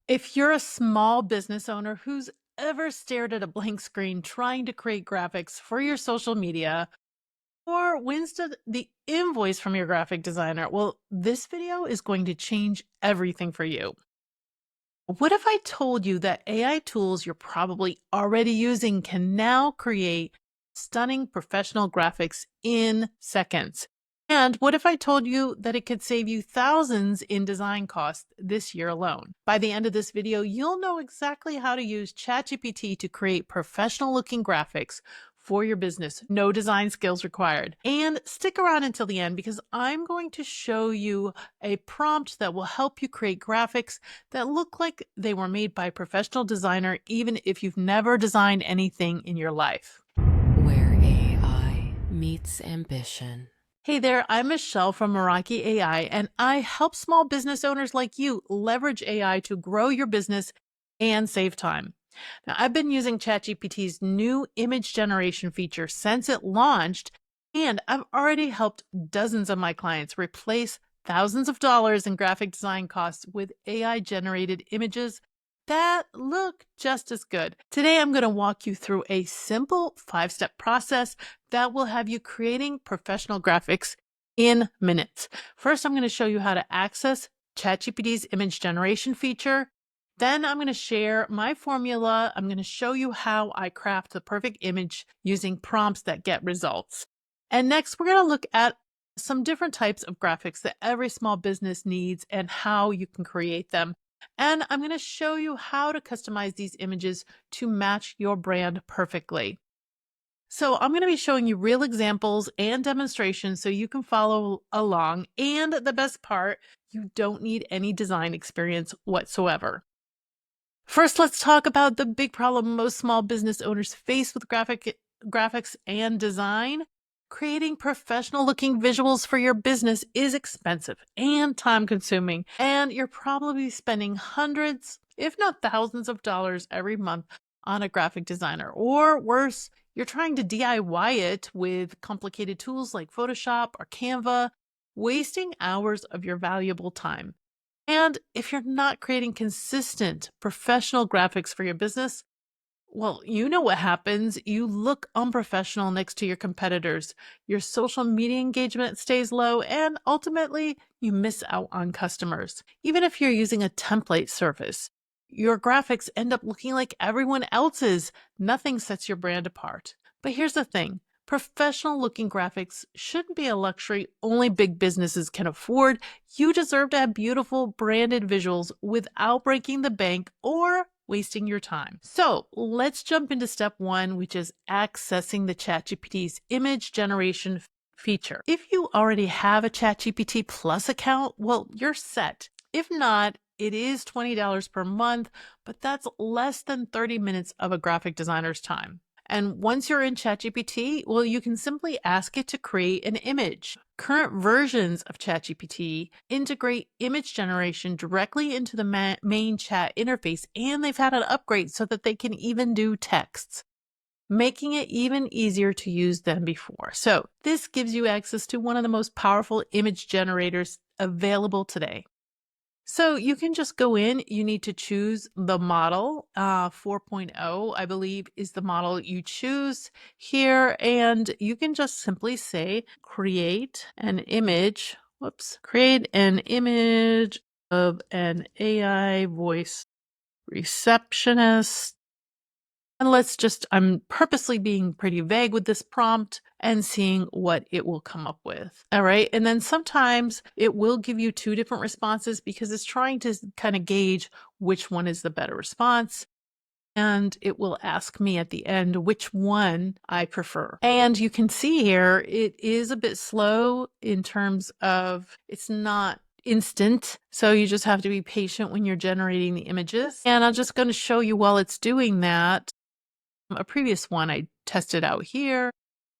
If you're a small business owner who's ever stared at a blank screen trying to create graphics for your social media or wins the invoice from your graphic designer, well, this video is going to change everything for you. What if I told you that AI tools you're probably already using can now create stunning professional graphics in seconds? And what if I told you that it could save you thousands in design costs this year alone? By the end of this video, you'll know exactly how to use ChatGPT to create professional looking graphics for your business. No design skills required. And stick around until the end because I'm going to show you a prompt that will help you create graphics that look like they were made by a professional designer, even if you've never designed anything in your life. Where AI meets ambition. Hey there, I'm Michelle from Meraki AI, and I help small business owners like you leverage AI to grow your business and save time. Now, I've been using ChatGPT's new image generation feature since it launched, and I've already helped dozens of my clients replace thousands of dollars in graphic design costs with AI generated images that look just as good. Today, I'm going to walk you through a simple 5-step process that will have you creating professional graphics in minutes. First, I'm going to show you how to access ChatGPT's image generation feature. Then I'm going to share my formula. I'm going to show you how I craft the perfect image using prompts that get results. And next, we're going to look at some different types of graphics that every small business needs and how you can create them. And I'm going to show you how to customize these images to match your brand perfectly. So I'm going to be showing you real examples and demonstrations so you can follow along. And the best part, you don't need any design experience whatsoever. First, let's talk about the big problem most small business owners face with graphics and design. Creating professional looking visuals for your business is expensive and time consuming, and you're probably spending hundreds, if not thousands of dollars every month on a graphic designer. Or worse, you're trying to DIY it with complicated tools like Photoshop or Canva, wasting hours of your valuable time. And if you're not creating consistent professional graphics for your business, well, you know what happens. You look unprofessional next to your competitors. Your social media engagement stays low, and ultimately, you miss out on customers. Even if you're using a template service, your graphics end up looking like everyone else's. Nothing sets your brand apart. But here's the thing. Professional looking graphics shouldn't be a luxury only big businesses can afford. You deserve to have beautiful branded visuals without breaking the bank or wasting your time. So let's jump into step 1, which is accessing the ChatGPT's image generation feature. If you already have a ChatGPT Plus account, well, you're set. If not, it is $20 per month, but that's less than 30 minutes of a graphic designer's time. And once you're in ChatGPT, well, you can simply ask it to create an image. Current versions of ChatGPT integrate image generation directly into the main chat interface, and they've had an upgrade so that they can even do texts, making it even easier to use than before. So this gives you access to one of the most powerful image generators available today. So you can just go in, you need to choose the model, 4.0, I believe is the model you choose here. And you can just simply say, create an image of an AI voice receptionist. And I'm purposely being pretty vague with this prompt and seeing what it will come up with. All right. And then sometimes it will give you 2 different responses because it's trying to kind of gauge which one is the better response. And it will ask me at the end which one I prefer. And you can see here, it is a bit slow in terms of it's not instant. So you just have to be patient when you're generating the images. And I'm just going to show you while it's doing that. A previous one I tested out here.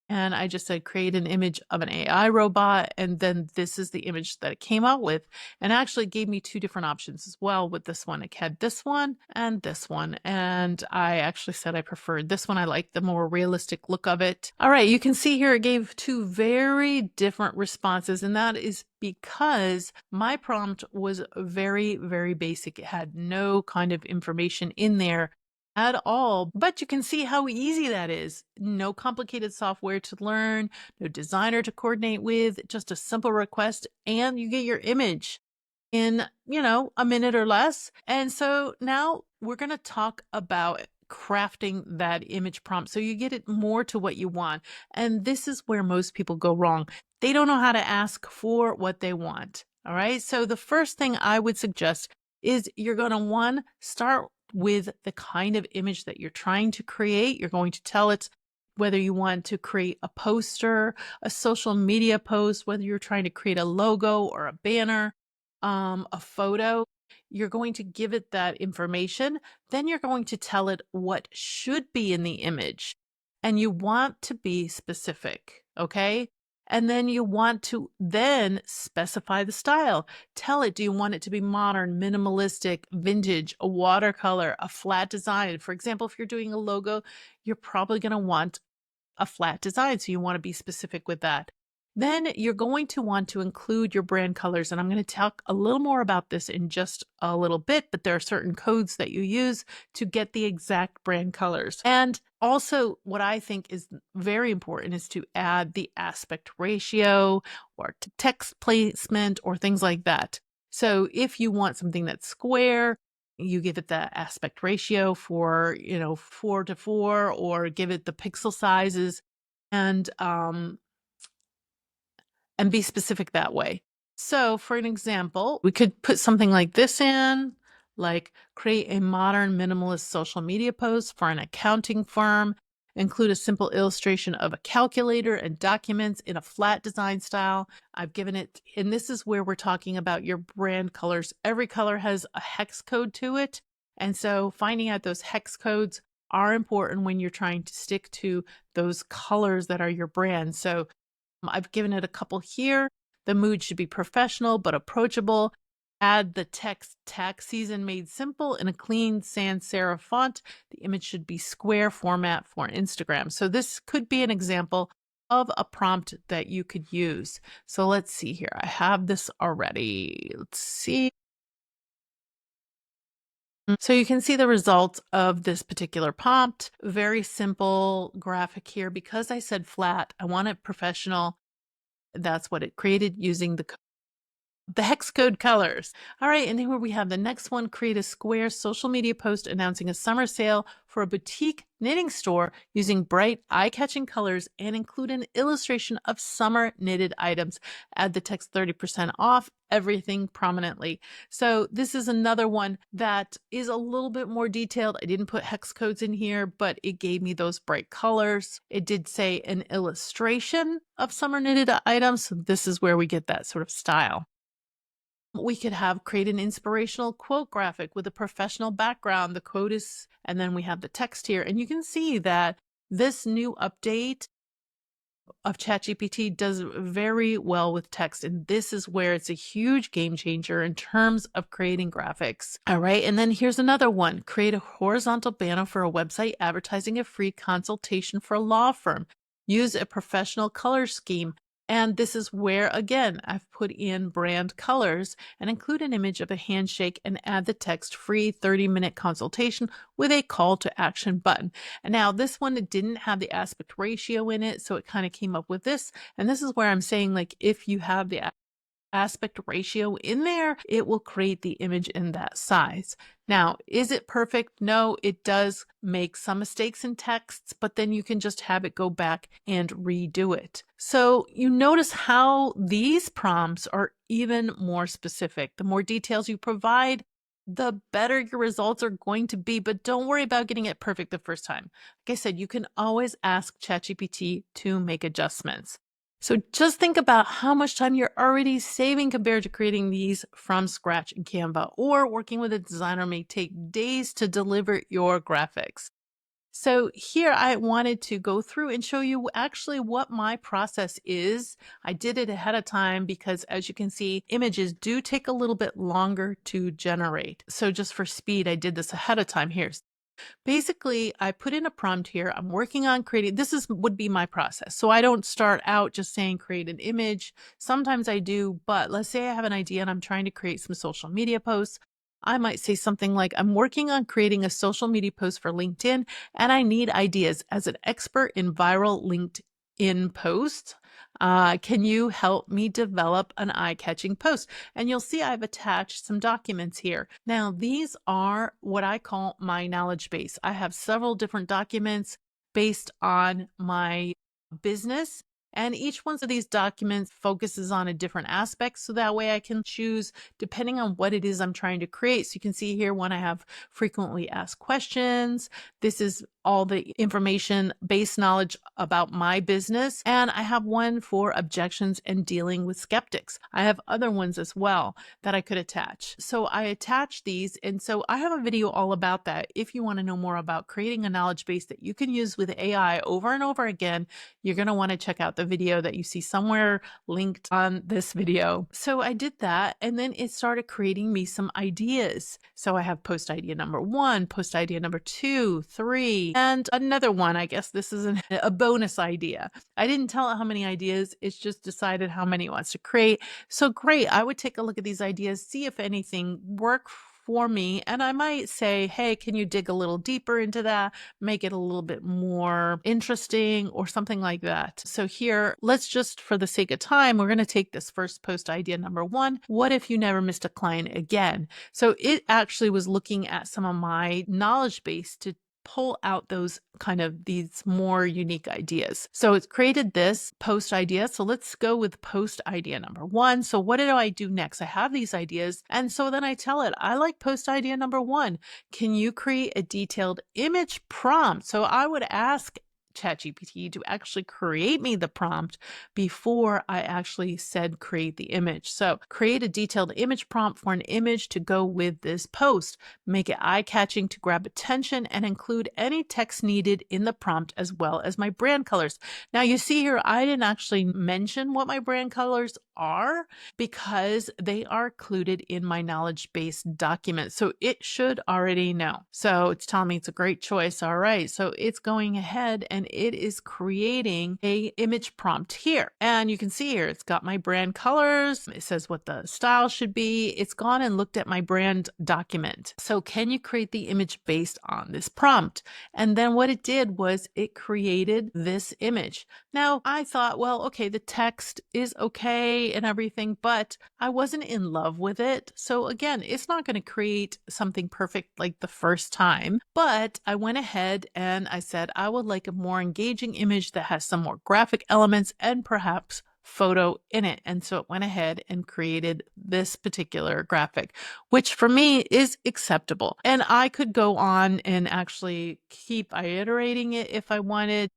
And I just said, create an image of an AI robot. And then this is the image that it came out with. And actually gave me two different options as well with this one. It had this one and this one. And I actually said I preferred this one. I like the more realistic look of it. All right, you can see here it gave two very different responses. And that is because my prompt was very, very basic. It had no kind of information in there at all, but you can see how easy that is. No complicated software to learn, no designer to coordinate with, just a simple request, and you get your image in, a minute or less. And so now we're going to talk about crafting that image prompt so you get it more to what you want. And this is where most people go wrong. They don't know how to ask for what they want. All right. So the first thing I would suggest is you're going to start with the kind of image that you're trying to create. You're going to tell it whether you want to create a poster, a social media post, whether you're trying to create a logo or a banner, a photo. You're going to give it that information. Then you're going to tell it what should be in the image. And you want to be specific, okay? And then you want to then specify the style. Tell it, do you want it to be modern, minimalistic, vintage, a watercolor, a flat design? For example, if you're doing a logo, you're probably going to want a flat design. So you want to be specific with that. Then you're going to want to include your brand colors. And I'm going to talk a little more about this in just a little bit, but there are certain codes that you use to get the exact brand colors. And also what I think is very important is to add the aspect ratio or text placement or things like that. So if you want something that's square, you give it the aspect ratio for, 4:4, or give it the pixel sizes and be specific that way. So for an example, we could put something like this in, like create a modern minimalist social media post for an accounting firm, include a simple illustration of a calculator and documents in a flat design style. I've given it, and this is where we're talking about your brand colors. Every color has a hex code to it. And so finding out those hex codes are important when you're trying to stick to those colors that are your brand. So I've given it a couple here. The mood should be professional but approachable. Add the text tax season made simple in a clean sans serif font. The image should be square format for Instagram. So this could be an example of a prompt that you could use. So let's see here. I have this already. Let's see. So you can see the results of this particular prompt. Very simple graphic here. Because I said flat, I want it professional. That's what it created using the hex code colors. All right, and here we have the next one. Create a square social media post announcing a summer sale for a boutique knitting store using bright, eye-catching colors and include an illustration of summer knitted items. Add the text 30% off, everything prominently. So this is another one that is a little bit more detailed. I didn't put hex codes in here, but it gave me those bright colors. It did say an illustration of summer knitted items. So this is where we get that sort of style. We could create an inspirational quote graphic with a professional background. The quote is, and then we have the text here. And you can see that this new update of ChatGPT does very well with text. And this is where it's a huge game changer in terms of creating graphics. All right. And then here's another one. Create a horizontal banner for a website advertising a free consultation for a law firm. Use a professional color scheme. And this is where, again, I've put in brand colors and include an image of a handshake and add the text free 30-minute consultation with a call to action button. And now this one, it didn't have the aspect ratio in it, so it kind of came up with this. And this is where I'm saying, like, if you have the aspect ratio in there, it will create the image in that size. Now, is it perfect? No, it does make some mistakes in texts, but then you can just have it go back and redo it. So you notice how these prompts are even more specific. The more details you provide, the better your results are going to be, but don't worry about getting it perfect the first time. Like I said, you can always ask ChatGPT to make adjustments. So just think about how much time you're already saving compared to creating these from scratch in Canva, or working with a designer may take days to deliver your graphics. So here I wanted to go through and show you actually what my process is. I did it ahead of time because as you can see, images do take a little bit longer to generate. So just for speed, I did this ahead of time here. Basically, I put in a prompt here. I'm working on creating, this is would be my process. So I don't start out just saying create an image. Sometimes I do, but let's say I have an idea and I'm trying to create some social media posts. I might say something like, I'm working on creating a social media post for LinkedIn and I need ideas as an expert in viral LinkedIn posts. Can you help me develop an eye-catching post? And you'll see I've attached some documents here. Now, these are what I call my knowledge base. I have several different documents based on my business. And each one of these documents focuses on a different aspect. So that way I can choose depending on what it is I'm trying to create. So you can see here when I have frequently asked questions, this is all the information, base knowledge about my business. And I have one for objections and dealing with skeptics. I have other ones as well that I could attach. So I attach these. And so I have a video all about that. If you want to know more about creating a knowledge base that you can use with AI over and over again, you're going to want to check out the video that you see somewhere linked on this video. So I did that. And then it started creating me some ideas. So I have post idea number 1, post idea number 2, 3, and another one. I guess this is a bonus idea. I didn't tell it how many ideas. It's just decided how many it wants to create. So great. I would take a look at these ideas, see if anything work for me. And I might say, hey, can you dig a little deeper into that? Make it a little bit more interesting or something like that. So here, let's just, for the sake of time, we're going to take this first post idea number 1. What if you never missed a client again? So it actually was looking at some of my knowledge base to pull out those kind of these more unique ideas. So it's created this post idea. So let's go with post idea number 1. So what do I do next? I have these ideas. And so then I tell it, I like post idea number 1. Can you create a detailed image prompt? So I would ask ChatGPT to actually create me the prompt before I actually said create the image. So create a detailed image prompt for an image to go with this post. Make it eye-catching to grab attention and include any text needed in the prompt as well as my brand colors. Now you see here, I didn't actually mention what my brand colors are because they are included in my knowledge base document. So it should already know. So it's telling me it's a great choice. All right. So it's going ahead and it is creating a image prompt here. And you can see here, it's got my brand colors. It says what the style should be. It's gone and looked at my brand document. So can you create the image based on this prompt? And then what it did was it created this image. Now I thought, well, okay, the text is okay and everything, but I wasn't in love with it. So again, it's not going to create something perfect like the first time, but I went ahead and I said, I would like a more engaging image that has some more graphic elements and perhaps photo in it. And so it went ahead and created this particular graphic, which for me is acceptable. And I could go on and actually keep iterating it if I wanted.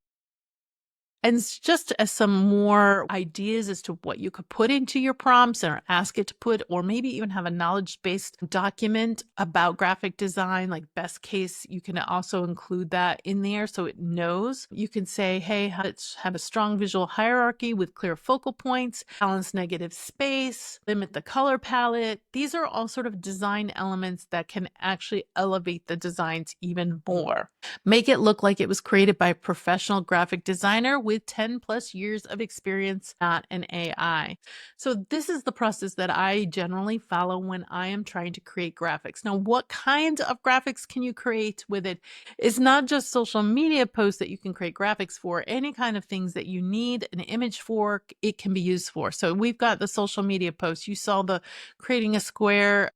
And just as some more ideas as to what you could put into your prompts or ask it to put, or maybe even have a knowledge-based document about graphic design, like best case, you can also include that in there so it knows. You can say, hey, let's have a strong visual hierarchy with clear focal points, balance negative space, limit the color palette. These are all sort of design elements that can actually elevate the designs even more. Make it look like it was created by a professional graphic designer with 10 plus years of experience, not an AI. So this is the process that I generally follow when I am trying to create graphics. Now, what kind of graphics can you create with it? It's not just social media posts that you can create graphics for. Any kind of things that you need an image for, it can be used for. So we've got the social media posts. You saw the creating a square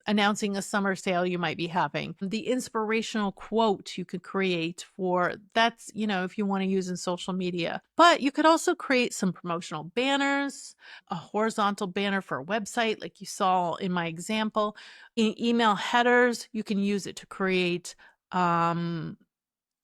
announcing a summer sale you might be having. The inspirational quote you could create for that's, if you want to use in social media. But you could also create some promotional banners, a horizontal banner for a website like you saw in my example. Email headers, you can use it to create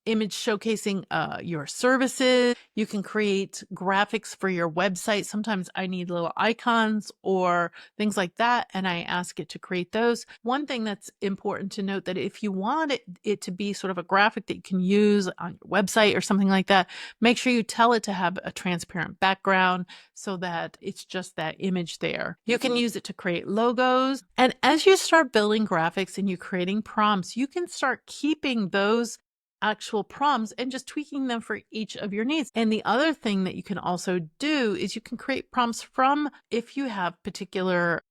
image showcasing your services. You can create graphics for your website. Sometimes I need little icons or things like that, and I ask it to create those. One thing that's important to note, that if you want it to be sort of a graphic that you can use on your website or something like that, make sure you tell it to have a transparent background so that it's just that image there. You can use it to create logos. And as you start building graphics and you're creating prompts, you can start keeping those actual prompts and just tweaking them for each of your needs. And the other thing that you can also do is you can create prompts from, if you have particular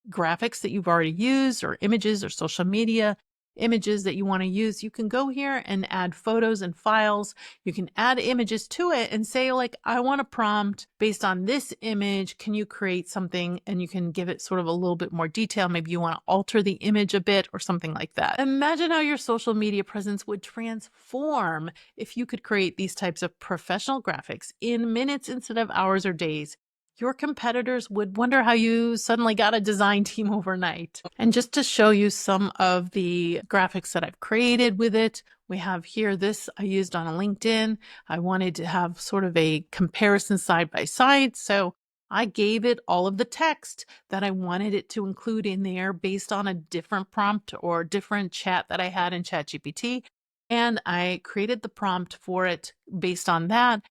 graphics that you've already used or images or social media images that you want to use, you can go here and add photos and files. You can add images to it and say, like, I want a prompt based on this image. Can you create something? And you can give it sort of a little bit more detail. Maybe you want to alter the image a bit or something like that. Imagine how your social media presence would transform if you could create these types of professional graphics in minutes instead of hours or days. Your competitors would wonder how you suddenly got a design team overnight. And just to show you some of the graphics that I've created with it, we have here this I used on a LinkedIn. I wanted to have sort of a comparison side by side. So I gave it all of the text that I wanted it to include in there based on a different prompt or different chat that I had in ChatGPT. And I created the prompt for it based on that.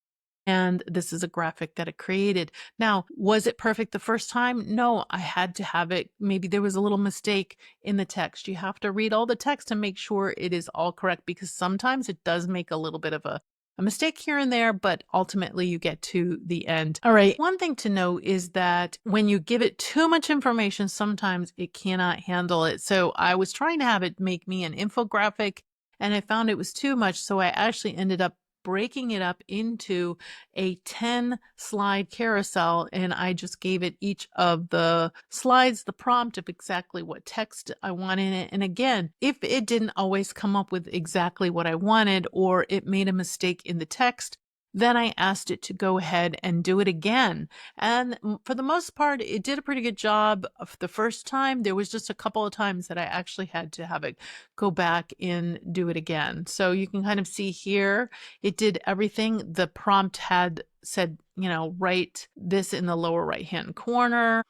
And this is a graphic that it created. Now, was it perfect the first time? No, I had to have it. Maybe there was a little mistake in the text. You have to read all the text and make sure it is all correct, because sometimes it does make a little bit of a mistake here and there, but ultimately you get to the end. All right. One thing to note is that when you give it too much information, sometimes it cannot handle it. So I was trying to have it make me an infographic, and I found it was too much. So I actually ended up breaking it up into a 10 slide carousel, and I just gave it each of the slides the prompt of exactly what text I want in it. And again, if it didn't always come up with exactly what I wanted, or it made a mistake in the text, then I asked it to go ahead and do it again. And for the most part, it did a pretty good job of the first time. There was just a couple of times that I actually had to have it go back and do it again. So you can kind of see here, it did everything. The prompt had said, write this in the lower right-hand corner.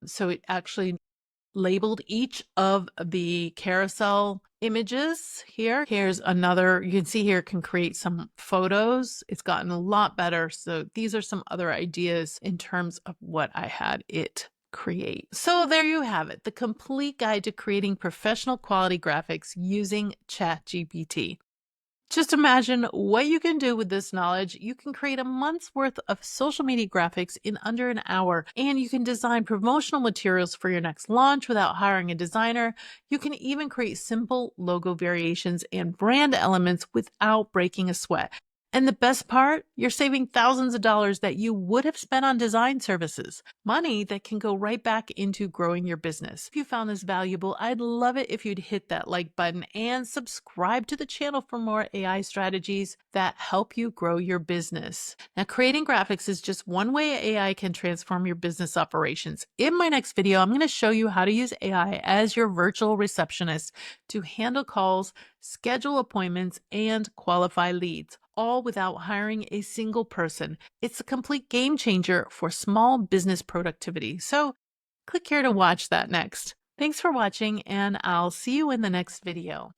So it actually labeled each of the carousel images here. Here's another, you can see here, can create some photos. It's gotten a lot better. So these are some other ideas in terms of what I had it create. So there you have it, the complete guide to creating professional quality graphics using ChatGPT. Just imagine what you can do with this knowledge. You can create a month's worth of social media graphics in under an hour, and you can design promotional materials for your next launch without hiring a designer. You can even create simple logo variations and brand elements without breaking a sweat. And the best part, you're saving thousands of dollars that you would have spent on design services, money that can go right back into growing your business. If you found this valuable, I'd love it if you'd hit that like button and subscribe to the channel for more AI strategies that help you grow your business. Now, creating graphics is just one way AI can transform your business operations. In my next video, I'm going to show you how to use AI as your virtual receptionist to handle calls, schedule appointments, and qualify leads, all without hiring a single person. It's a complete game changer for small business productivity. So click here to watch that next. Thanks for watching, and I'll see you in the next video.